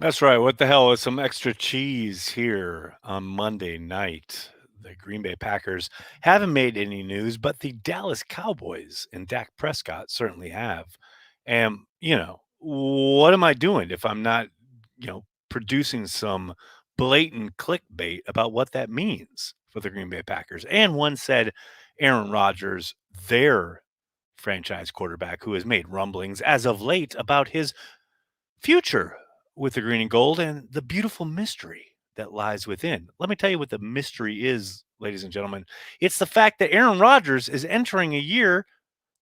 That's right. What the hell is some extra cheese here on Monday night? The Green Bay Packers haven't made any news, but the Dallas Cowboys and Dak Prescott certainly have. And, what am I doing if I'm not, producing some blatant clickbait about what that means for the Green Bay Packers? And one said Aaron Rodgers, their franchise quarterback, who has made rumblings as of late about his future with the green and gold and the beautiful mystery that lies within. Let me tell you what the mystery is, ladies and gentlemen. It's the fact that Aaron Rodgers is entering a year,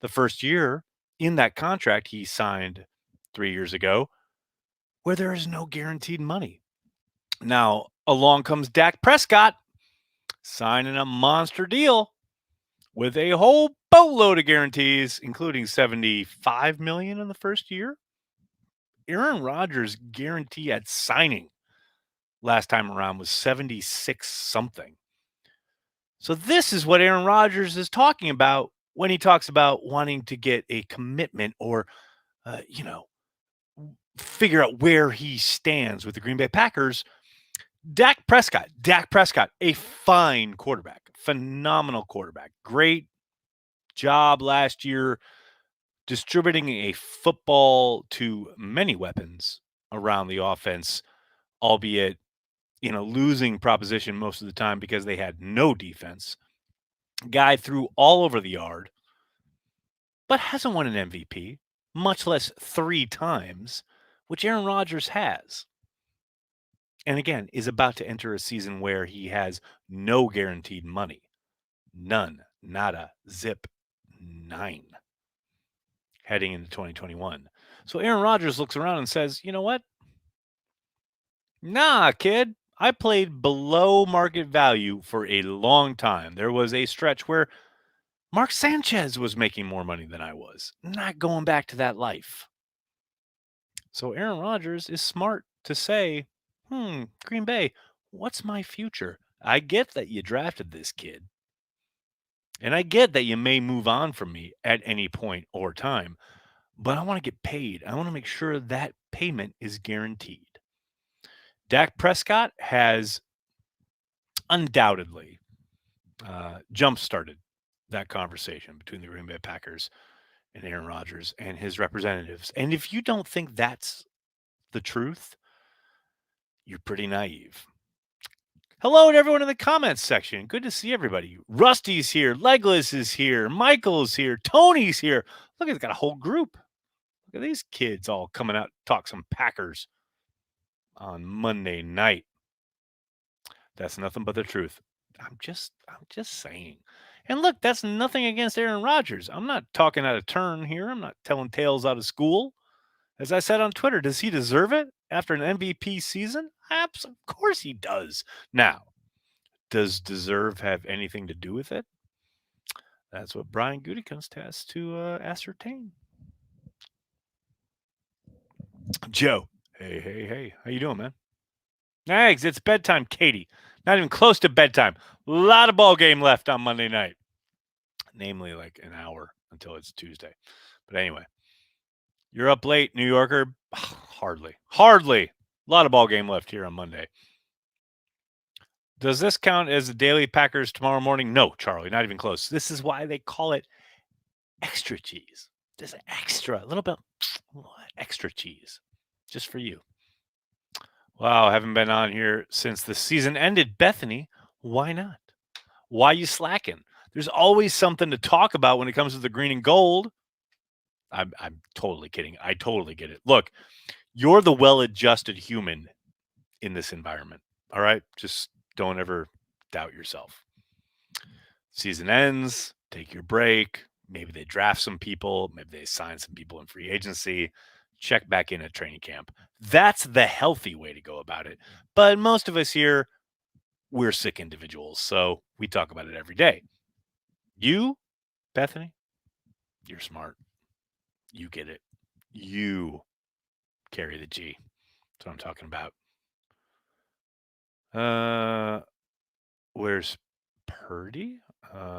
the first year in that contract he signed 3 years ago, where there is no guaranteed money. Now, along comes Dak Prescott signing a monster deal with a whole boatload of guarantees, including 75 million in the first year. Aaron Rodgers' guarantee at signing last time around was 76 something. So this is what Aaron Rodgers is talking about when he talks about wanting to get a commitment or, uh, you know, figure out where he stands with the Green Bay Packers. Dak Prescott, a fine quarterback, phenomenal quarterback, great job last year distributing a football to many weapons around the offense, albeit losing proposition most of the time because they had no defense. Guy threw all over the yard, but hasn't won an MVP, much less 3 times, which Aaron Rodgers has. And again, is about to enter a season where he has no guaranteed money. None. Nada. Zip. 9. Heading into 2021. So Aaron Rodgers looks around and says, you know what? Nah, kid. I played below market value for a long time. There was a stretch where Mark Sanchez was making more money than I was. Not going back to that life. So Aaron Rodgers is smart to say, Green Bay, what's my future? I get that you drafted this kid. And I get that you may move on from me at any point or time, but I want to get paid. I want to make sure that payment is guaranteed. Dak Prescott has undoubtedly jump started that conversation between the Green Bay Packers and Aaron Rodgers and his representatives. And if you don't think that's the truth, you're pretty naive. Hello to everyone in the comments section. Good to see everybody. Rusty's here. Legless is here. Michael's here. Tony's here. Look, it's got a whole group. Look at these kids all coming out to talk some Packers on Monday night. That's nothing but the truth. I'm just saying. And look, that's nothing against Aaron Rodgers. I'm not talking out of turn here. I'm not telling tales out of school. As I said on Twitter, does he deserve it after an MVP season? Of course he does. Now, does deserve have anything to do with it? That's what Brian Gutekunst has to ascertain. Joe, hey, how you doing, man? Eggs, it's bedtime, Katie. Not even close to bedtime. A lot of ball game left on Monday night. Namely, like an hour until it's Tuesday. But anyway, you're up late, New Yorker. Hardly. A lot of ball game left here on Monday. Does this count as the Daily Packers tomorrow morning? No, Charlie, not even close. This is why they call it extra cheese. Just extra, a little bit extra cheese, just for you. Wow, haven't been on here since the season ended. Bethany, why not? Why you slacking? There's always something to talk about when it comes to the green and gold. I'm totally kidding. I totally get it. Look, you're the well-adjusted human in this environment. All right? Just don't ever doubt yourself. Season ends, take your break. Maybe they draft some people. Maybe they sign some people in free agency. Check back in at training camp. That's the healthy way to go about it. But most of us here, we're sick individuals. So we talk about it every day. You, Bethany, you're smart. You get it. You carry the G. That's what I'm talking about. Where's Purdy?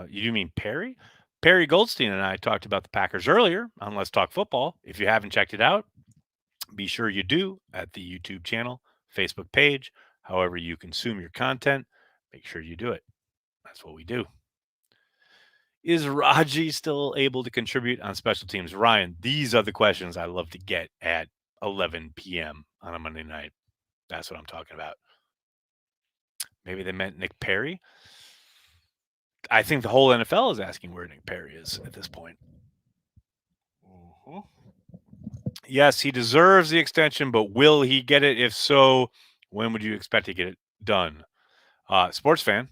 You mean Perry? Perry Goldstein and I talked about the Packers earlier on Let's Talk Football. If you haven't checked it out, Be sure you do at the YouTube channel, Facebook page, however you consume your content. Make sure you do it. That's what we do. Is Raji still able to contribute on special teams? Ryan, these are the questions I love to get at 11 p.m. on a Monday night. That's what I'm talking about. Maybe they meant Nick Perry. I think the whole NFL is asking where Nick Perry is at this point. Yes, he deserves the extension, but will he get it? If so, when would you expect to get it done? Sports fan,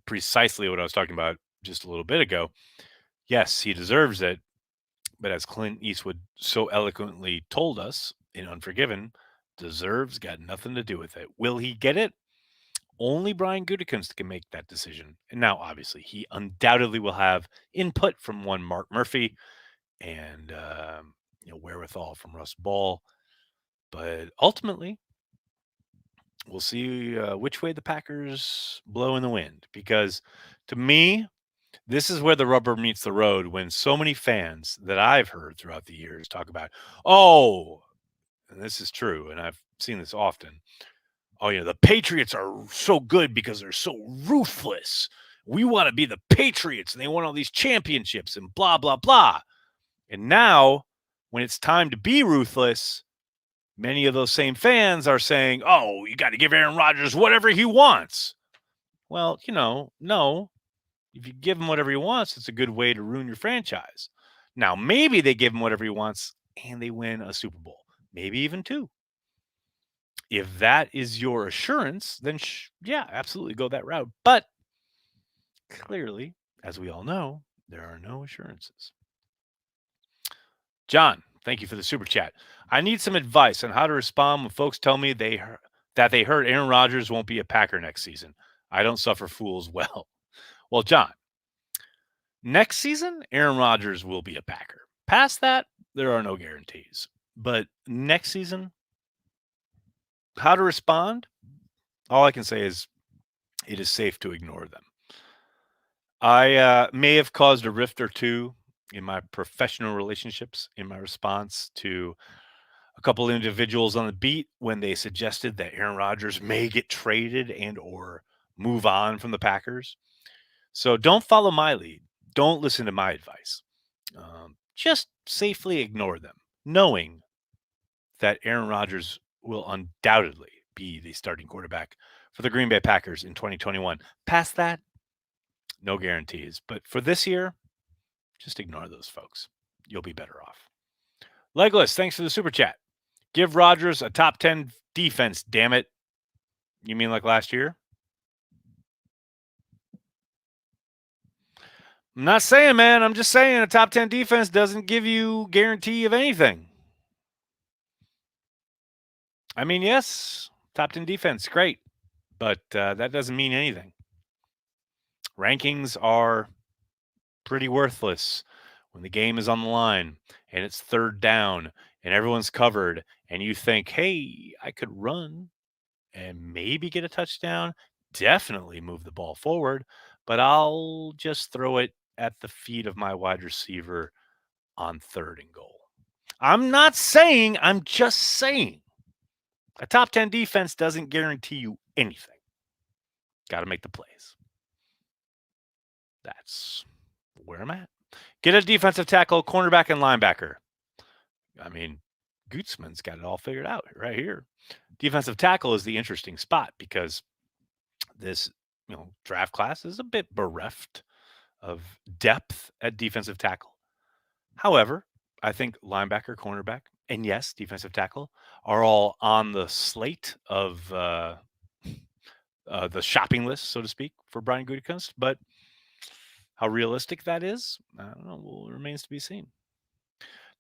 precisely what I was talking about just a little bit ago. Yes, he deserves it, but as Clint Eastwood so eloquently told us in Unforgiven, deserves got nothing to do with it. Will he get it? Only Brian Gutekunst can make that decision. And now, obviously, he undoubtedly will have input from one Mark Murphy and wherewithal from Russ Ball. But ultimately, we'll see which way the Packers blow in the wind. Because to me, this is where the rubber meets the road when so many fans that I've heard throughout the years talk about, oh, and this is true, and I've seen this often. Oh, the Patriots are so good because they're so ruthless. We want to be the Patriots, and they want all these championships and blah, blah, blah. And now, when it's time to be ruthless, many of those same fans are saying, oh, you got to give Aaron Rodgers whatever he wants. Well, no. If you give him whatever he wants, it's a good way to ruin your franchise. Now, maybe they give him whatever he wants and they win a Super Bowl, maybe even two. If that is your assurance, then yeah, absolutely go that route. But clearly, as we all know, there are no assurances. John, thank you for the super chat. I need some advice on how to respond when folks tell me that they heard Aaron Rodgers won't be a Packer next season. I don't suffer fools well. Well, John, next season, Aaron Rodgers will be a Packer. Past that, there are no guarantees. But next season, how to respond? All I can say is it is safe to ignore them. I may have caused a rift or two in my professional relationships in my response to a couple of individuals on the beat when they suggested that Aaron Rodgers may get traded and or move on from the Packers. So don't follow my lead. Don't listen to my advice. Just safely ignore them, knowing that Aaron Rodgers will undoubtedly be the starting quarterback for the Green Bay Packers in 2021. Past that, no guarantees. But for this year, just ignore those folks. You'll be better off. Legless, thanks for the super chat. Give Rodgers a top 10 defense, damn it. You mean like last year? I'm not saying, man. I'm just saying a top 10 defense doesn't give you guarantee of anything. I mean, yes, top 10 defense, great. But that doesn't mean anything. Rankings are pretty worthless when the game is on the line and it's third down and everyone's covered and you think, hey, I could run and maybe get a touchdown, definitely move the ball forward, but I'll just throw it at the feet of my wide receiver on 3rd and goal. I'm not saying, I'm just saying a top 10 defense doesn't guarantee you anything. Got to make the plays. That's where I'm at. Get a defensive tackle, cornerback, and linebacker. I mean, Gutzman's got it all figured out right here. Defensive tackle is the interesting spot because this draft class is a bit bereft of depth at defensive tackle. However, I think linebacker, cornerback, and yes, defensive tackle are all on the slate of the shopping list, so to speak, for Brian Gutekunst. But how realistic that is, I don't know. Well, remains to be seen.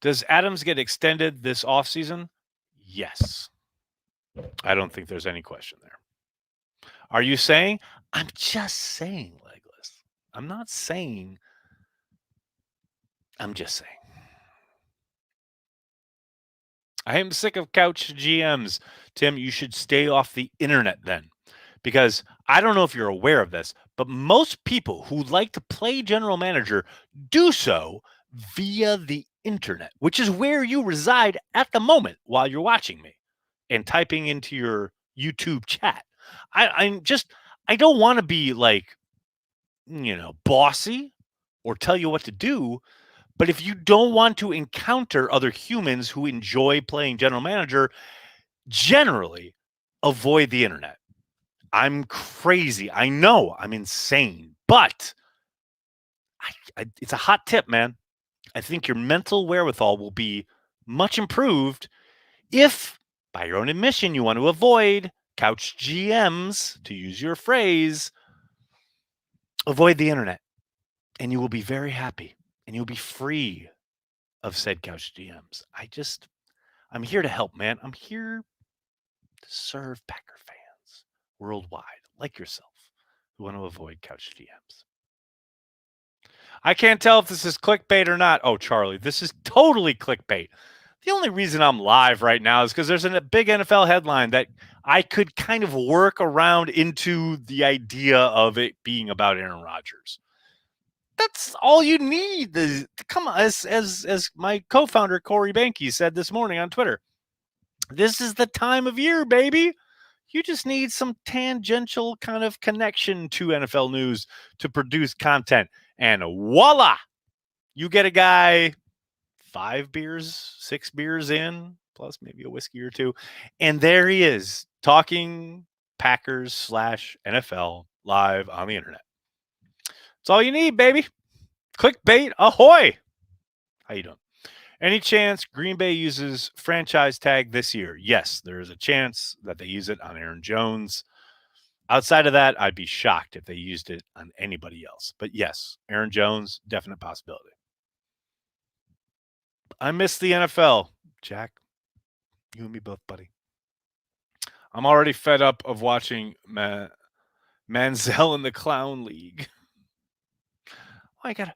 Does Adams get extended this offseason? Yes. I don't think there's any question there. Are you saying? I'm just saying, Legless. I'm not saying. I'm just saying. I am sick of couch GMs. Tim, you should stay off the internet then. Because I don't know if you're aware of this, but most people who like to play general manager do so via the internet, which is where you reside at the moment while you're watching me and typing into your YouTube chat. I'm just, I don't want to be like, bossy or tell you what to do. But if you don't want to encounter other humans who enjoy playing general manager, generally avoid the internet. I'm crazy. I know I'm insane, but it's a hot tip, man. I think your mental wherewithal will be much improved if, by your own admission, you want to avoid couch GMs, to use your phrase, avoid the internet, and you will be very happy and you'll be free of said couch GMs. I'm here to help, man. I'm here to serve Packer fans worldwide, like yourself, who want to avoid couch GMs. I can't tell if this is clickbait or not. Oh, Charlie, this is totally clickbait. The only reason I'm live right now is because there's a big NFL headline that I could kind of work around into the idea of it being about Aaron Rodgers. That's all you need. Come on, as my co-founder Corey Banke said this morning on Twitter, this is the time of year, baby. You just need some tangential kind of connection to NFL news to produce content, and voila, you get a guy 5 beers, 6 beers in, plus maybe a whiskey or two, and there he is talking Packers / NFL live on the internet. That's all you need, baby. Clickbait, ahoy! How you doing? Any chance Green Bay uses franchise tag this year? Yes, there is a chance that they use it on Aaron Jones. Outside of that, I'd be shocked if they used it on anybody else. But yes, Aaron Jones, definite possibility. I miss the NFL. Jack, you and me both, buddy. I'm already fed up of watching Manziel in the Clown League. I gotta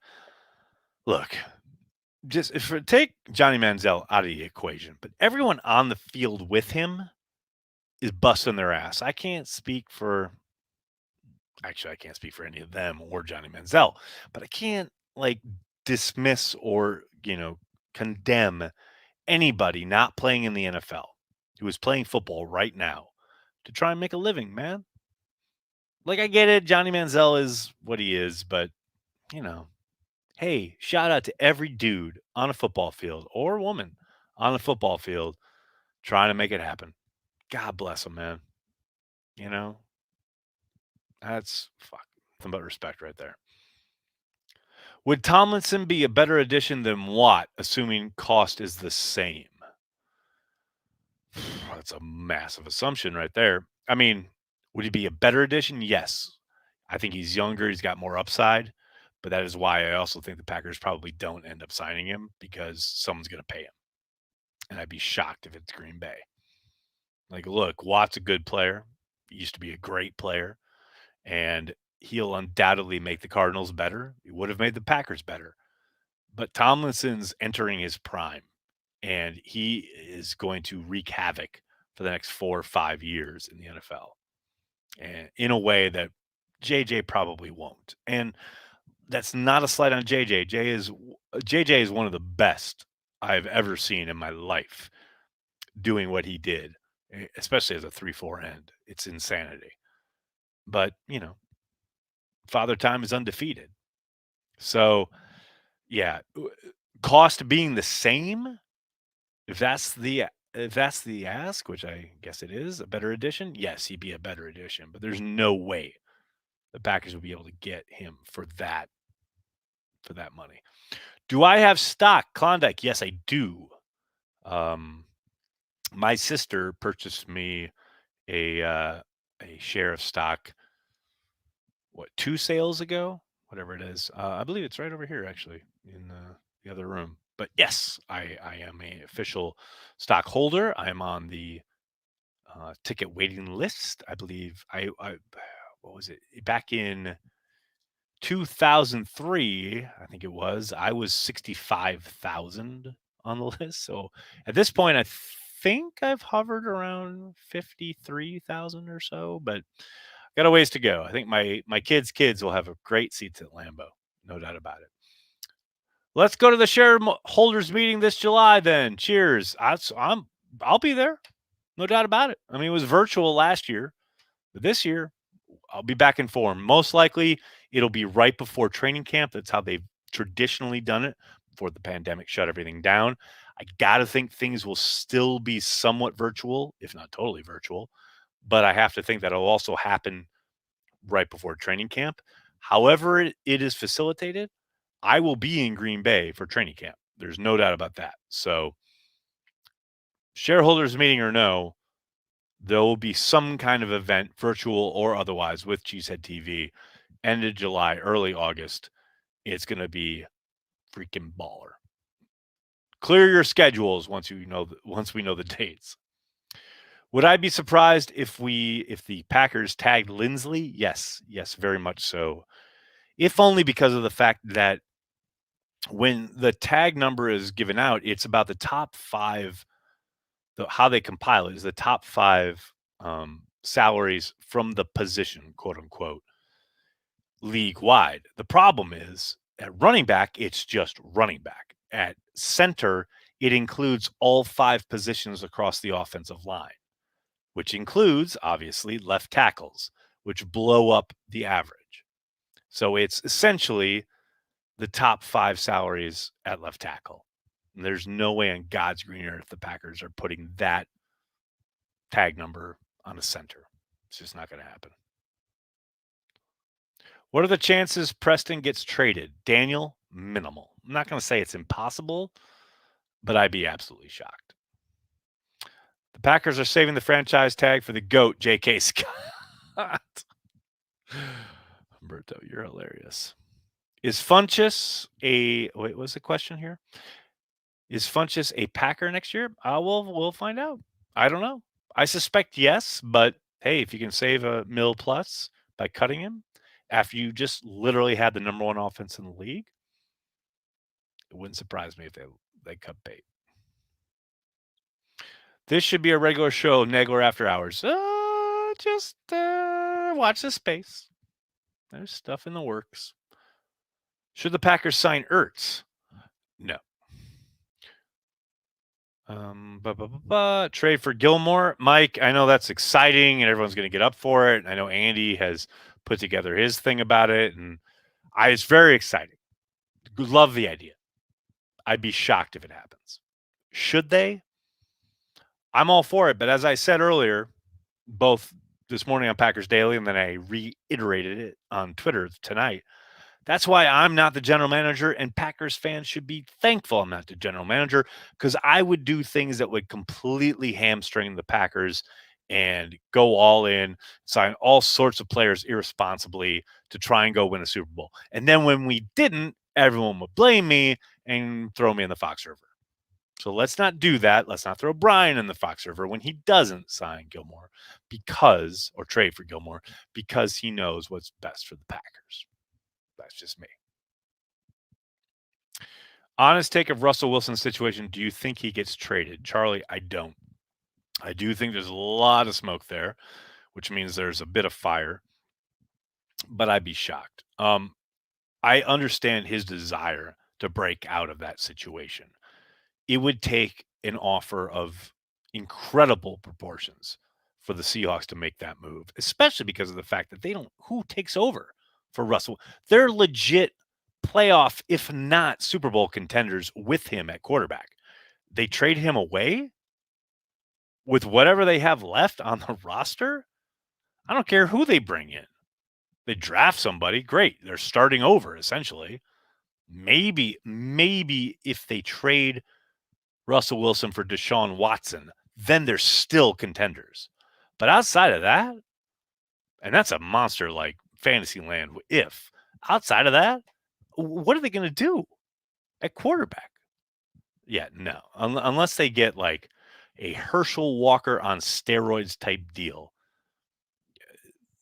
look. Just take Johnny Manziel out of the equation, but everyone on the field with him is busting their ass. I can't speak for actually I can't speak for any of them or Johnny Manziel, but I can't like dismiss or, condemn anybody not playing in the NFL who is playing football right now to try and make a living, man. Like I get it, Johnny Manziel is what he is, but you know, hey, shout out to every dude on a football field or woman on a football field trying to make it happen. God bless them, man. You know, that's nothing but respect right there. Would Tomlinson be a better addition than Watt, assuming cost is the same? That's a massive assumption right there. I mean, would he be a better addition? Yes. I think he's younger. He's got more upside. But that is why I also think the Packers probably don't end up signing him because someone's going to pay him. And I'd be shocked if it's Green Bay. Like, look, Watt's a good player. He used to be a great player. And he'll undoubtedly make the Cardinals better. He would have made the Packers better. But Tomlinson's entering his prime, and he is going to wreak havoc for the next 4 or 5 years in the NFL, and in a way that JJ probably won't. And that's not a slight on JJ. JJ is one of the best I've ever seen in my life doing what he did, especially as a 3-4 end. It's insanity. But, Father Time is undefeated. So, yeah, cost being the same, if that's the ask, which I guess it is, a better addition, yes, he'd be a better addition, but there's no way the Packers would be able to get him for that money. Do I have stock Klondike? Yes, I do. My sister purchased me a share of stock 2 sales ago, whatever it is. I believe it's right over here actually in the other room. But yes, I am a official stockholder. I am on the ticket waiting list. I believe I what was it back in 2003? I think it was. I was 65,000 on the list. So at this point, I think I've hovered around 53,000 or so, but got a ways to go. I think my kids' kids will have a great seats at Lambeau, no doubt about it. Let's go to the shareholders meeting this July then. Cheers. I'll be there. No doubt about it. I mean, it was virtual last year, but this year I'll be back in form. Most likely it'll be right before training camp. That's how they've traditionally done it before the pandemic shut everything down. I got to think things will still be somewhat virtual, if not totally virtual, but I have to think that'll also happen right before training camp. However, it is facilitated, I will be in Green Bay for training camp. There's no doubt about that. So, shareholders meeting or no, there will be some kind of event, virtual or otherwise, with Cheesehead TV, end of July, early August. It's going to be freaking baller. Clear your schedules once we know the dates. Would I be surprised if the Packers tagged Lindsley? Yes, very much so. If only because of the fact that when the tag number is given out, it's about the top 5. How they compile it is the top 5 salaries from the position, quote unquote, league wide. The problem is at running back, it's just running back. At center, it includes all 5 positions across the offensive line, which includes, obviously, left tackles, which blow up the average. So it's essentially the top 5 salaries at left tackle. And there's no way on God's green earth the Packers are putting that tag number on a center. It's just not going to happen. What are the chances Preston gets traded? Daniel, minimal. I'm not going to say it's impossible, but I'd be absolutely shocked. The Packers are saving the franchise tag for the GOAT, J.K. Scott. Humberto, you're hilarious. Is Funchess what's the question here? Is Funchess a Packer next year? We'll find out. I don't know. I suspect yes, but hey, if you can save $1 million plus by cutting him after you just literally had the number 1 offense in the league, it wouldn't surprise me if they cut bait. This should be a regular show, Nagler After Hours. Just watch the space. There's stuff in the works. Should the Packers sign Ertz? No. Trade for Gilmore. Mike, I know that's exciting and everyone's going to get up for it. I know Andy has put together his thing about it, and it's very exciting. Love the idea. I'd be shocked if it happens. Should they? I'm all for it, but as I said earlier, both this morning on Packers Daily and then I reiterated it on Twitter tonight, that's why I'm not the general manager, and Packers fans should be thankful I'm not the general manager, because I would do things that would completely hamstring the Packers and go all in, sign all sorts of players irresponsibly to try and go win a Super Bowl. And then when we didn't, everyone would blame me and throw me in the Fox River. So let's not do that. Let's not throw Brian in the Fox River when he doesn't sign Gilmore or trade for Gilmore, because he knows what's best for the Packers. That's just me. Honest take of Russell Wilson's situation. Do you think he gets traded? Charlie, I don't. I do think there's a lot of smoke there, which means there's a bit of fire, but I'd be shocked. I understand his desire to break out of that situation. It would take an offer of incredible proportions for the Seahawks to make that move, especially because of the fact that who takes over for Russell? They're legit playoff, if not Super Bowl contenders with him at quarterback. They trade him away with whatever they have left on the roster. I don't care who they bring in. They draft somebody, great. They're starting over essentially. Maybe if they trade Russell Wilson for Deshaun Watson, then they're still contenders. But outside of that, and that's a monster like fantasy land, outside of that, what are they going to do at quarterback? Yeah, no. Unless they get like a Herschel Walker on steroids type deal,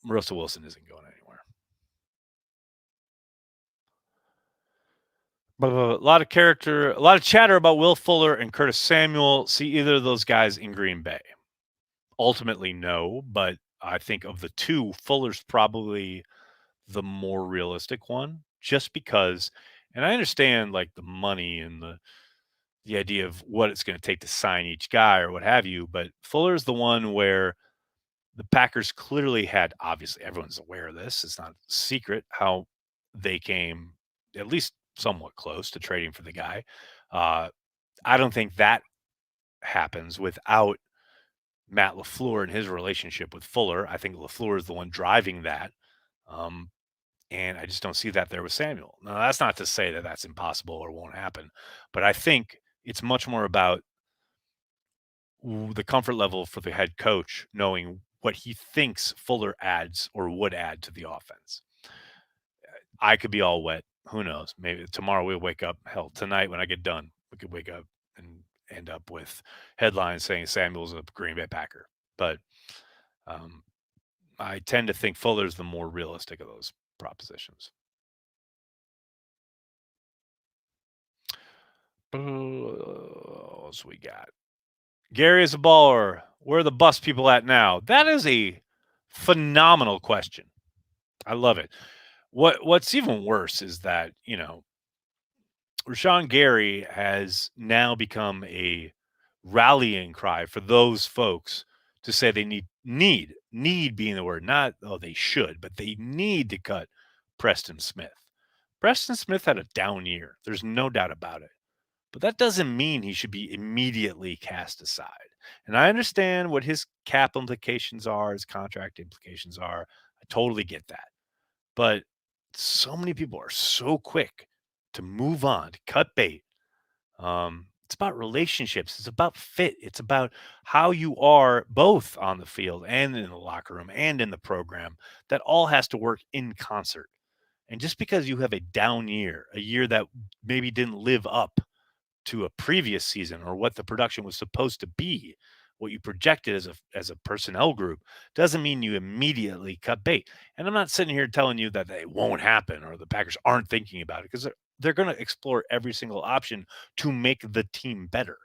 Russell Wilson isn't going anywhere. But a lot of chatter about Will Fuller and Curtis Samuel. See either of those guys in Green Bay? Ultimately, no. But I think of the two, Fuller's probably the more realistic one, just because And I understand like the money and the idea of what it's going to take to sign each guy or what have you, but Fuller's the one where the Packers clearly had, obviously everyone's aware of this. It's not a secret how they came at least somewhat close to trading for the guy. Uh, I don't think that happens without Matt LaFleur and his relationship with Fuller. I think LaFleur is the one driving that. Um, and I just don't see that there with Samuel. Now, that's not to say that that's impossible or won't happen, but I think it's much more about the comfort level for the head coach knowing what he thinks Fuller adds or would add to the offense. I could be all wet. Who knows? Maybe tomorrow we'll wake up. Hell, tonight when I get done, we could wake up and end up with headlines saying Samuel's a Green Bay Packer. But um, I tend to think Fuller's the more realistic of those propositions. What else we got? Gary is a baller. Where are the bus people at now? That is a phenomenal question. I love it. What's even worse is that, Rashawn Gary has now become a rallying cry for those folks to say they need being the word, not oh they should, but they need to cut Preston Smith. Preston Smith had a down year. There's no doubt about it. But that doesn't mean he should be immediately cast aside. And I understand what his cap implications are, his contract implications are. I totally get that. But so many people are so quick to move on, to cut bait. It's about relationships. It's about fit. It's about how you are both on the field and in the locker room and in the program. That all has to work in concert. And just because you have a down year, a year that maybe didn't live up to a previous season or what the production was supposed to be, what you projected as a personnel group, doesn't mean you immediately cut bait. And I'm not sitting here telling you that it won't happen or the Packers aren't thinking about it because they're going to explore every single option to make the team better.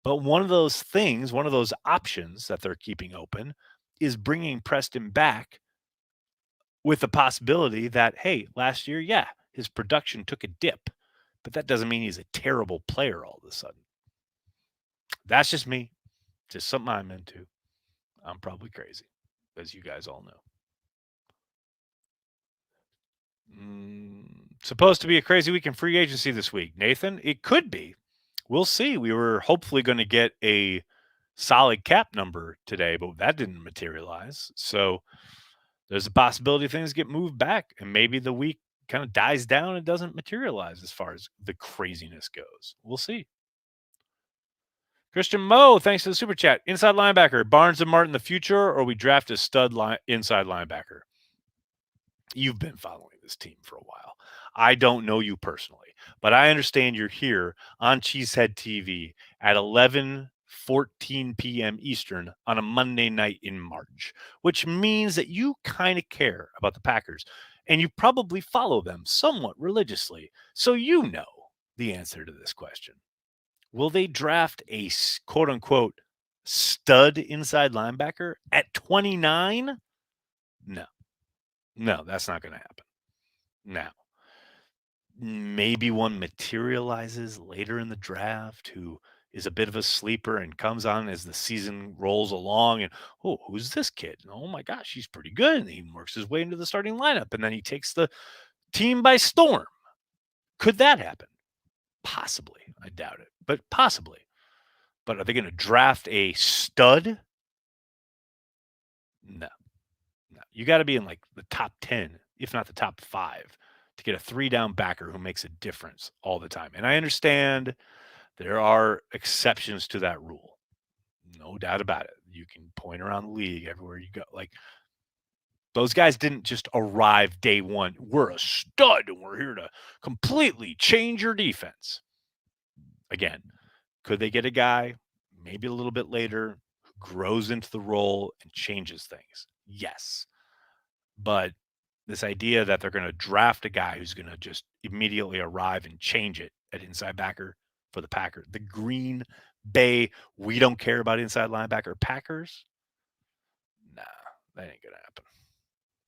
But one of those things, one of those options that they're keeping open is bringing Preston back with the possibility that, hey, last year, yeah, his production took a dip, but that doesn't mean he's a terrible player all of a sudden. That's just me. Just something I'm into. I'm probably crazy, as you guys all know. Supposed to be a crazy week in free agency this week. Nathan, it could be. We'll see. We were hopefully going to get a solid cap number today, but that didn't materialize. So there's a possibility things get moved back and maybe the week kind of dies down and doesn't materialize as far as the craziness goes. We'll see. Christian Moe, thanks for the super chat. Inside linebacker, Barnes and Martin the future, or we draft a stud inside linebacker? You've been following this team for a while. I don't know you personally, but I understand you're here on Cheesehead TV at 11:14 p.m. Eastern on a Monday night in March, which means that you kind of care about the Packers and you probably follow them somewhat religiously. So you know the answer to this question. Will they draft a quote unquote stud inside linebacker at 29? No. No, that's not going to happen. Now, maybe one materializes later in the draft who is a bit of a sleeper and comes on as the season rolls along and oh, who's this kid? Oh my gosh, he's pretty good. And he works his way into the starting lineup and then he takes the team by storm. Could that happen? Possibly. I doubt it, but possibly. But are they going to draft a stud? No. No. You got to be in like the top 10, if not the top 5, to get a 3-down backer who makes a difference all the time. And I understand there are exceptions to that rule. No doubt about it. You can point around the league everywhere you go. Like those guys didn't just arrive day one. We're a stud and we're here to completely change your defense. Again, could they get a guy maybe a little bit later who grows into the role and changes things? Yes. But this idea that they're going to draft a guy who's going to just immediately arrive and change it at inside backer for the Packers, the Green Bay, we don't care about inside linebacker Packers. Nah, that ain't going to happen.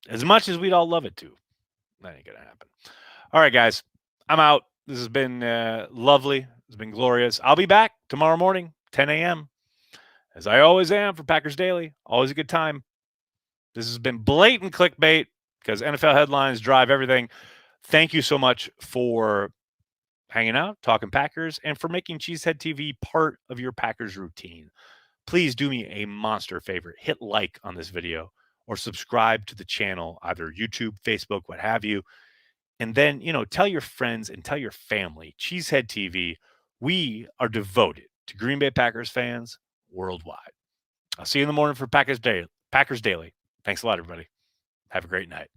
As much as we'd all love it to, that ain't going to happen. All right, guys. I'm out. This has been lovely. It's been glorious. I'll be back tomorrow morning, 10 a.m., as I always am for Packers Daily. Always a good time. This has been blatant clickbait because NFL headlines drive everything. Thank you so much for hanging out, talking Packers, and for making Cheesehead TV part of your Packers routine. Please do me a monster favor. Hit like on this video or subscribe to the channel, either YouTube, Facebook, what have you. And then, tell your friends and tell your family. Cheesehead TV, we are devoted to Green Bay Packers fans worldwide. I'll see you in the morning for Packers Daily. Thanks a lot, everybody. Have a great night.